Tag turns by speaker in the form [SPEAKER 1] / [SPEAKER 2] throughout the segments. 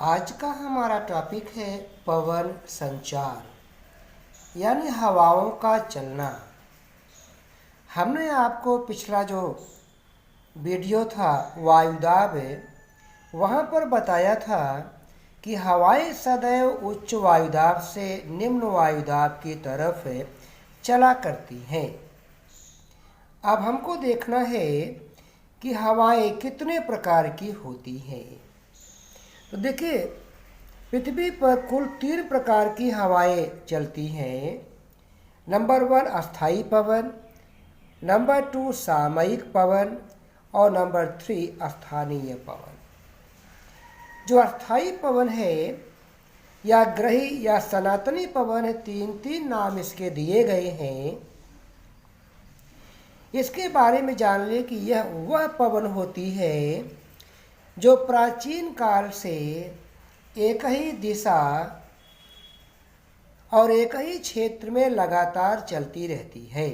[SPEAKER 1] आज का हमारा टॉपिक है पवन संचार यानी हवाओं का चलना। हमने आपको पिछला जो वीडियो था वायुदाब वहाँ पर बताया था कि हवाएं सदैव उच्च वायुदाब से निम्न वायुदाब की तरफ चला करती हैं। अब हमको देखना है कि हवाएं कितने प्रकार की होती हैं। तो देखिए, पृथ्वी पर कुल 3 प्रकार की हवाएं चलती हैं। नंबर 1 अस्थाई पवन, नंबर 2 सामयिक पवन और नंबर 3 स्थानीय पवन। जो अस्थाई पवन है या ग्रही या सनातनी पवन है, 3 नाम इसके दिए गए हैं। इसके बारे में जान लें कि यह वह पवन होती है जो प्राचीन काल से एक ही दिशा और एक ही क्षेत्र में लगातार चलती रहती है।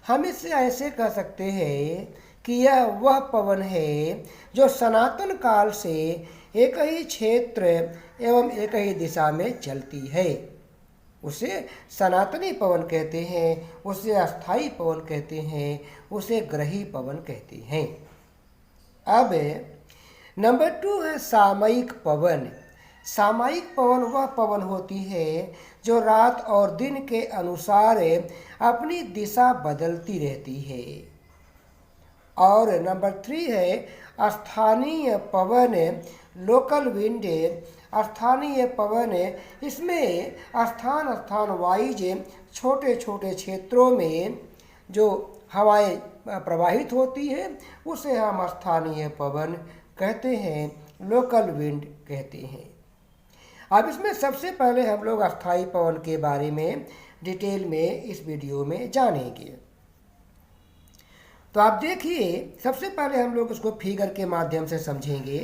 [SPEAKER 1] हम इससे ऐसे कह सकते हैं कि यह वह पवन है जो सनातन काल से एक ही क्षेत्र एवं एक ही दिशा में चलती है। उसे सनातनी पवन कहते हैं, उसे अस्थाई पवन कहते हैं, उसे ग्रही पवन कहते हैं। अब नंबर 2 है सामयिक पवन। सामयिक पवन वह पवन होती है जो रात और दिन के अनुसार अपनी दिशा बदलती रहती है। और नंबर 3 है स्थानीय पवन, लोकल विंड। स्थानीय पवन इसमें स्थान स्थान वाइज छोटे छोटे क्षेत्रों में जो हवाएं प्रवाहित होती है उसे हम स्थानीय पवन कहते हैं, लोकल विंड कहते हैं। अब इसमें सबसे पहले हम लोग अस्थाई पवन के बारे में डिटेल में इस वीडियो में जानेंगे। तो आप देखिए, सबसे पहले हम लोग उसको फिगर के माध्यम से समझेंगे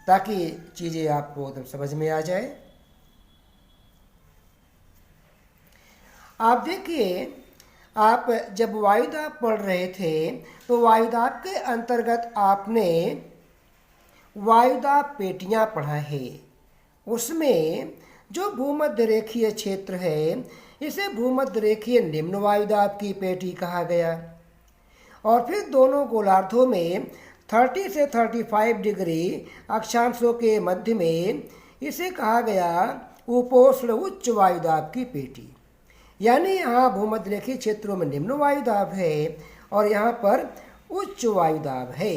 [SPEAKER 1] ताकि चीज़ें आपको एकदम समझ में आ जाए। आप देखिए, आप जब वायुदाब पढ़ रहे थे तो वायुदाब के अंतर्गत आपने वायुदाब पेटियां पढ़ा है। उसमें जो भूमध्य रेखीय क्षेत्र है इसे भूमध्य रेखीय निम्न वायुदाब की पेटी कहा गया। और फिर दोनों गोलार्धों में 30 से 35 डिग्री अक्षांशों के मध्य में इसे कहा गया उपोष्ण उच्च वायुदाब की पेटी। यानी यहाँ भूमध्य रेखीय क्षेत्रों में निम्न वायुदाब है और यहाँ पर उच्च वायुदाब है।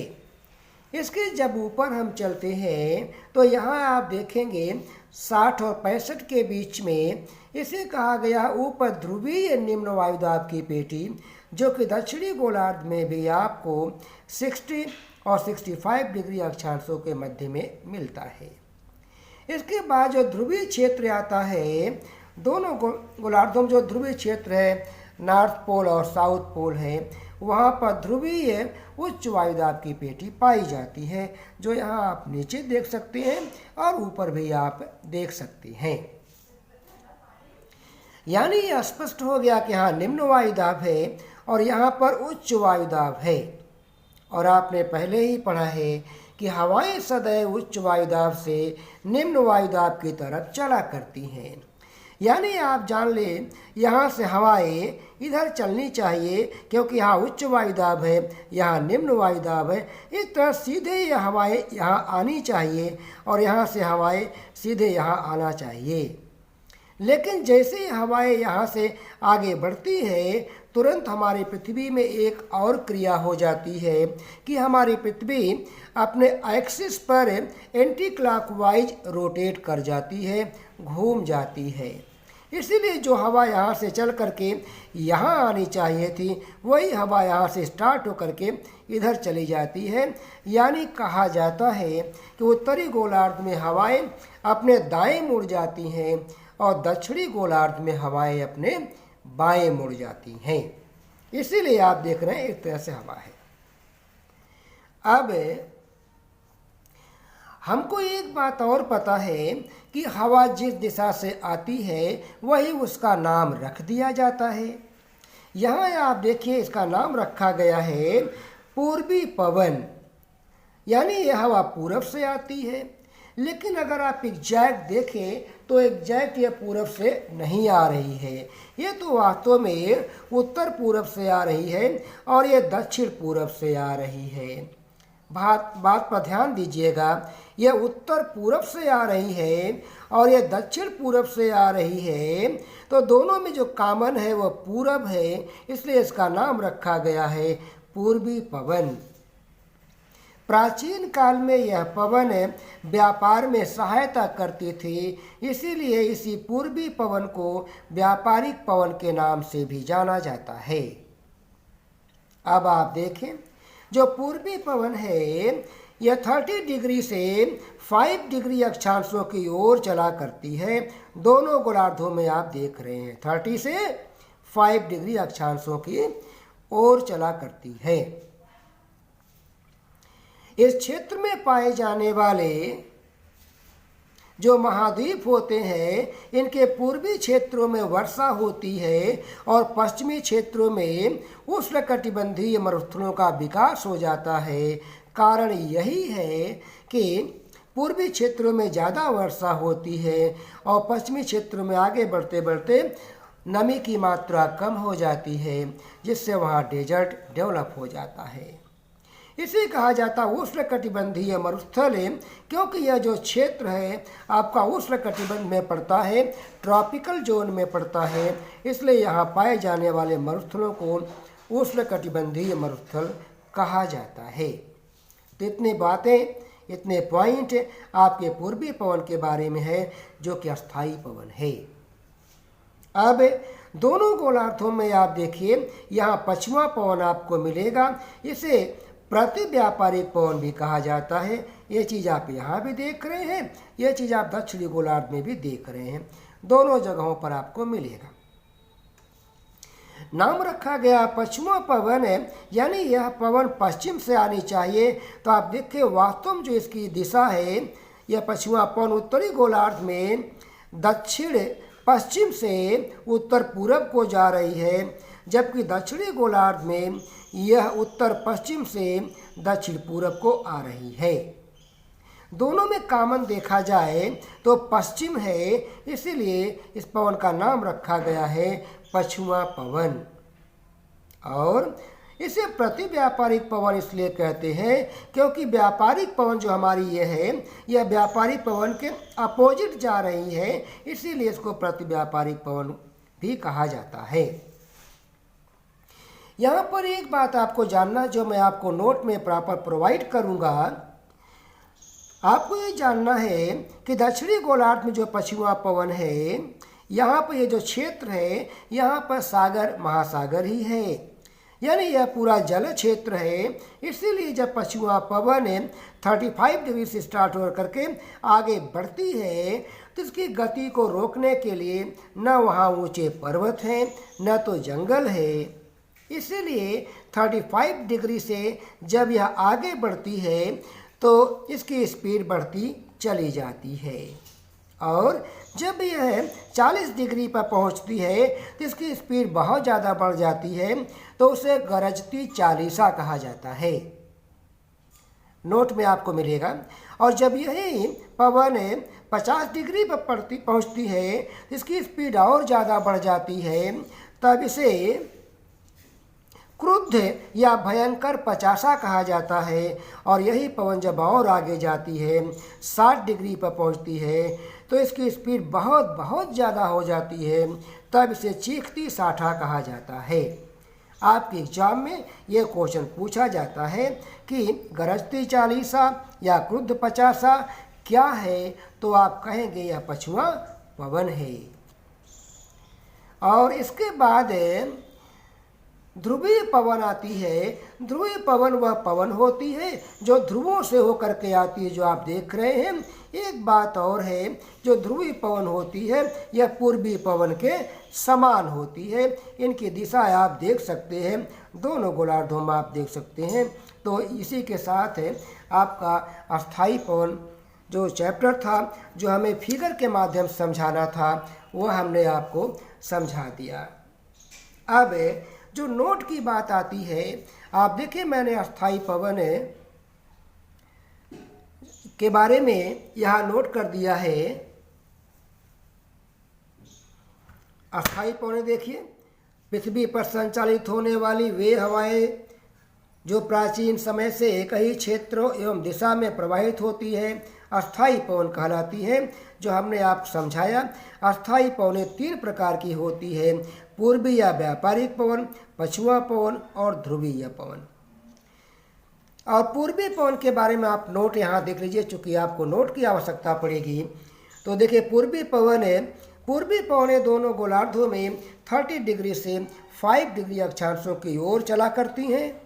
[SPEAKER 1] इसके जब ऊपर हम चलते हैं तो यहाँ आप देखेंगे 60 और 65 के बीच में इसे कहा गया उपध्रुवीय निम्न वायुदाब की पेटी, जो कि दक्षिणी गोलार्ध में भी आपको 60 और 65 डिग्री अक्षांशों के मध्य में मिलता है। इसके बाद जो ध्रुवीय क्षेत्र आता है, दोनों गोलार्धों में जो ध्रुवीय क्षेत्र है, नॉर्थ पोल और साउथ पोल है, वहाँ पर ध्रुवीय उच्च वायुदाब की पेटी पाई जाती है, जो यहाँ आप नीचे देख सकते हैं और ऊपर भी आप देख सकते हैं। यानी यह स्पष्ट हो गया कि यहाँ निम्न वायुदाब है और यहाँ पर उच्च वायुदाब है। और आपने पहले ही पढ़ा है कि हवाएं सदैव उच्च वायुदाब से निम्न वायुदाब की तरफ चला करती हैं। यानी आप जान लें, यहाँ से हवाएं इधर चलनी चाहिए क्योंकि यहाँ उच्च वायुदाब है, यहाँ निम्न वायुदाब है। इस तरह सीधे ये हवाएं यहाँ आनी चाहिए और यहाँ से हवाएं सीधे यहाँ आना चाहिए। लेकिन जैसे ही हवाएं यहाँ से आगे बढ़ती है, तुरंत हमारी पृथ्वी में एक और क्रिया हो जाती है कि हमारी पृथ्वी अपने एक्सिस पर एंटी क्लॉकवाइज रोटेट कर जाती है, घूम जाती है। इसीलिए जो हवा यहाँ से चल करके यहाँ आनी चाहिए थी, वही हवा यहाँ से स्टार्ट होकर के इधर चली जाती है। यानी कहा जाता है कि उत्तरी गोलार्ध में हवाएं अपने दाएं मुड़ जाती हैं और दक्षिणी गोलार्ध में हवाएं अपने बाएं मुड़ जाती हैं। इसीलिए आप देख रहे हैं एक तरह से हवा है। अब हमको एक बात और पता है कि हवा जिस दिशा से आती है वही उसका नाम रख दिया जाता है। यहाँ आप देखिए, इसका नाम रखा गया है पूर्वी पवन। यानी यह हवा पूरब से आती है। लेकिन अगर आप एग्जैक्ट देखें तो एग्जैक्ट ये पूरब से नहीं आ रही है, ये तो वास्तव में उत्तर पूरब से आ रही है और ये दक्षिण पूरब से आ रही है। बात पर ध्यान दीजिएगा, यह उत्तर पूरब से आ रही है और यह दक्षिण पूरब से आ रही है, तो दोनों में जो कॉमन है वह पूरब है, इसलिए इसका नाम रखा गया है पूर्वी पवन। प्राचीन काल में यह पवन व्यापार में सहायता करती थी, इसीलिए इसी पूर्वी पवन को व्यापारिक पवन के नाम से भी जाना जाता है। अब आप देखें, जो पूर्वी पवन है यह 30 डिग्री से 5 डिग्री अक्षांशों की ओर चला करती है। दोनों गोलार्धों में आप देख रहे हैं 30 से 5 डिग्री अक्षांशों की ओर चला करती है। इस क्षेत्र में पाए जाने वाले जो महाद्वीप होते हैं, इनके पूर्वी क्षेत्रों में वर्षा होती है और पश्चिमी क्षेत्रों में उष्णकटिबंधीय मरुस्थलों का विकास हो जाता है। कारण यही है कि पूर्वी क्षेत्रों में ज़्यादा वर्षा होती है और पश्चिमी क्षेत्रों में आगे बढ़ते बढ़ते नमी की मात्रा कम हो जाती है, जिससे वहाँ डेजर्ट डेवलप हो जाता है। इसे कहा जाता उष्णकटिबंधीय मरुस्थल, क्योंकि यह जो क्षेत्र है आपका उष्णकटिबंध में पड़ता है, ट्रॉपिकल जोन में पड़ता है, इसलिए यहाँ पाए जाने वाले मरुस्थलों को उष्णकटिबंधीय मरुस्थल कहा जाता है। तो इतनी बातें, इतने पॉइंट आपके पूर्वी पवन के बारे में है, जो कि अस्थायी पवन है। अब दोनों गोलार्धों में आप देखिए, यहाँ पश्चिमा पवन आपको मिलेगा, इसे प्रति व्यापारिक पवन भी कहा जाता है। ये चीज़ आप यहाँ भी देख रहे हैं, ये चीज़ आप दक्षिणी गोलार्ध में भी देख रहे हैं, दोनों जगहों पर आपको मिलेगा। नाम रखा गया पश्चिमा पवन है, यानी यह पवन पश्चिम से आनी चाहिए। तो आप देखिए, वास्तव में जो इसकी दिशा है, यह पश्चिमा पवन उत्तरी गोलार्ध में दक्षिण पश्चिम से उत्तर पूरब को जा रही है, जबकि दक्षिणी गोलार्ध में यह उत्तर पश्चिम से दक्षिण पूरब को आ रही है। दोनों में कॉमन देखा जाए तो पश्चिम है, इसीलिए इस पवन का नाम रखा गया है पश्चिमा पवन। और इसे प्रति व्यापारिक पवन इसलिए कहते हैं क्योंकि व्यापारिक पवन जो हमारी ये है, यह व्यापारिक पवन के अपोजिट जा रही है, इसीलिए इसको प्रति व्यापारिक पवन भी कहा जाता है। यहाँ पर एक बात आपको जानना, जो मैं आपको नोट में प्रॉपर प्रोवाइड करूँगा, आपको ये जानना है कि दक्षिणी गोलार्ध में जो पश्चिमा पवन है, यहाँ पर ये जो क्षेत्र है, यहाँ पर सागर महासागर ही है, यानी यह पूरा जल क्षेत्र है। इसीलिए जब पश्चिमा पवन 35 डिग्री से स्टार्ट हो करके आगे बढ़ती है, तो इसकी गति को रोकने के लिए न वहाँ ऊंचे पर्वत हैं, न तो जंगल है। इसीलिए 35 डिग्री से जब यह आगे बढ़ती है तो इसकी स्पीड बढ़ती चली जाती है, और जब यह 40 डिग्री पर पहुंचती है तो इसकी स्पीड बहुत ज़्यादा बढ़ जाती है, तो उसे गरजती चालीसा कहा जाता है। नोट में आपको मिलेगा। और जब यही पवन 50 डिग्री पर पहुंचती है तो इसकी स्पीड और ज़्यादा बढ़ जाती है, तब इसे क्रुद्ध या भयंकर पचासा कहा जाता है। और यही पवन जब और आगे जाती है, 60 डिग्री पर पहुंचती है, तो इसकी स्पीड बहुत बहुत ज़्यादा हो जाती है, तब इसे चीखती साठा कहा जाता है। आपके एग्जाम में यह क्वेश्चन पूछा जाता है कि गरजती चालीसा या क्रुद्ध पचासा क्या है, तो आप कहेंगे यह पछुआ पवन है। और इसके बाद ध्रुवीय पवन आती है। ध्रुवीय पवन वह पवन होती है जो ध्रुवों से होकर के आती है, जो आप देख रहे हैं। एक बात और है, जो ध्रुवीय पवन होती है यह पूर्वी पवन के समान होती है। इनकी दिशा आप देख सकते हैं, दोनों गोलार्धों में आप देख सकते हैं। तो इसी के साथ आपका अस्थाई पवन जो चैप्टर था, जो हमें फिगर के माध्यम से समझाना था, वह हमने आपको समझा दिया। अब जो नोट की बात आती है, आप देखिए मैंने अस्थाई पवन के बारे में यहाँ नोट कर दिया है। अस्थायी पवनें देखिए, पृथ्वी पर संचालित होने वाली वे हवाएं जो प्राचीन समय से एक ही क्षेत्रों एवं दिशा में प्रवाहित होती है अस्थायी पवन कहलाती है, जो हमने आप समझाया। अस्थायी पवनें 3 प्रकार की होती है, पूर्वी या व्यापारिक पवन, पछुआ पवन और ध्रुवीय पवन। और पूर्वी पवन के बारे में आप नोट यहाँ देख लीजिए, चूँकि आपको नोट की आवश्यकता पड़ेगी। तो देखिए, पूर्वी पवनें दोनों गोलार्धों में 30 डिग्री से 5 डिग्री अक्षांशों की ओर चला करती हैं।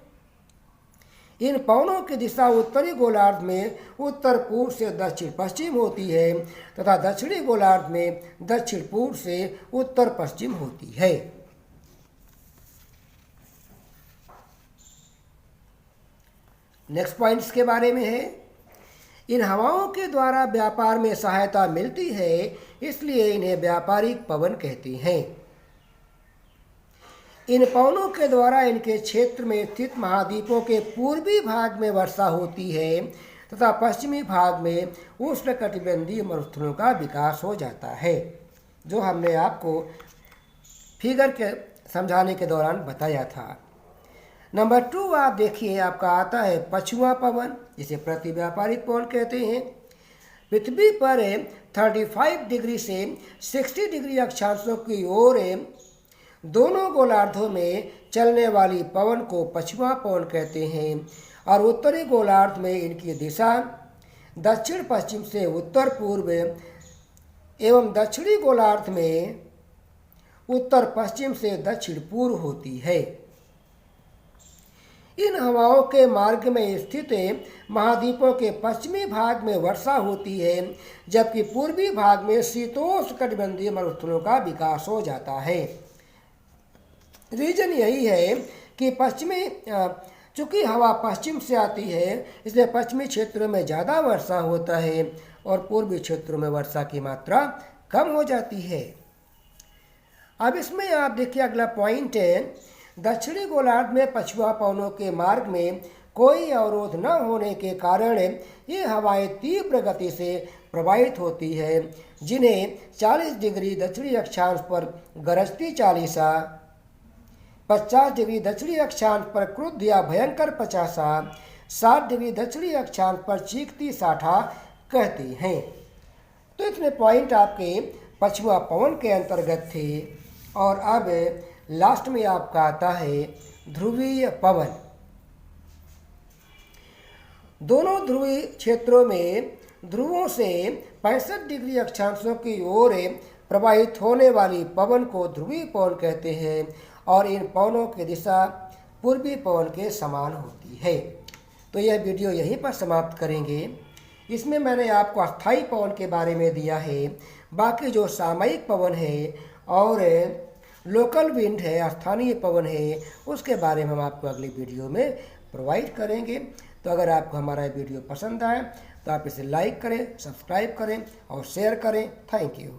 [SPEAKER 1] इन पवनों की दिशा उत्तरी गोलार्ध में उत्तर पूर्व से दक्षिण पश्चिम होती है तथा दक्षिणी गोलार्ध में दक्षिण पूर्व से उत्तर पश्चिम होती है। नेक्स्ट पॉइंट्स के बारे में है, इन हवाओं के द्वारा व्यापार में सहायता मिलती है, इसलिए इन्हें व्यापारिक पवन कहते हैं। इन पवनों के द्वारा इनके क्षेत्र में स्थित महाद्वीपों के पूर्वी भाग में वर्षा होती है तथा पश्चिमी भाग में उष्णकटिबंधीय मरुस्थलों का विकास हो जाता है, जो हमने आपको फिगर के समझाने के दौरान बताया था। नंबर 2 आप देखिए, आपका आता है पछुआ पवन, जिसे प्रति व्यापारिक पवन कहते हैं। पृथ्वी पर 35 डिग्री से 60 डिग्री अक्षांशों की ओर दोनों गोलार्धों में चलने वाली पवन को पछुआ पवन कहते हैं और उत्तरी गोलार्ध में इनकी दिशा दक्षिण पश्चिम से उत्तर पूर्व एवं दक्षिणी गोलार्ध में उत्तर पश्चिम से दक्षिण पूर्व होती है। इन हवाओं के मार्ग में स्थित महाद्वीपों के पश्चिमी भाग में वर्षा होती है, जबकि पूर्वी भाग में शीतोष्णकटिबंधीय मरुस्थलों का विकास हो जाता है। रीजन यही है कि चूँकि हवा पश्चिम से आती है, इसलिए पश्चिमी क्षेत्रों में ज़्यादा वर्षा होता है और पूर्वी क्षेत्रों में वर्षा की मात्रा कम हो जाती है। अब इसमें आप देखिए, अगला पॉइंट है, दक्षिणी गोलार्ध में पछुआ पवनों के मार्ग में कोई अवरोध न होने के कारण ये हवाएं तीव्र गति से प्रवाहित होती है, जिन्हें 40 डिग्री दक्षिणी अक्षांश पर गरजती चालीसा, 50 डिग्री दक्षिणी अक्षांश पर क्रुद्ध या भयंकर पचासा, 60 डिग्री दक्षिणी अक्षांश पर चीखती साठा कहती हैं। तो इतने पॉइंट आपके पछुआ पवन के अंतर्गत थे। और अब लास्ट में आपका आता है ध्रुवीय पवन। दोनों ध्रुवीय क्षेत्रों में ध्रुवों से 65 डिग्री अक्षांशों की ओर प्रवाहित होने वाली पवन को ध्रुवीय पवन कहते हैं और इन पवनों की दिशा पूर्वी पवन के समान होती है। तो यह वीडियो यहीं पर समाप्त करेंगे। इसमें मैंने आपको अस्थायी पवन के बारे में दिया है, बाकी जो सामयिक पवन है और लोकल विंड है, स्थानीय पवन है, उसके बारे में हम आपको अगली वीडियो में प्रोवाइड करेंगे। तो अगर आपको हमारा वीडियो पसंद आए तो आप इसे लाइक करें, सब्सक्राइब करें और शेयर करें। Thank you.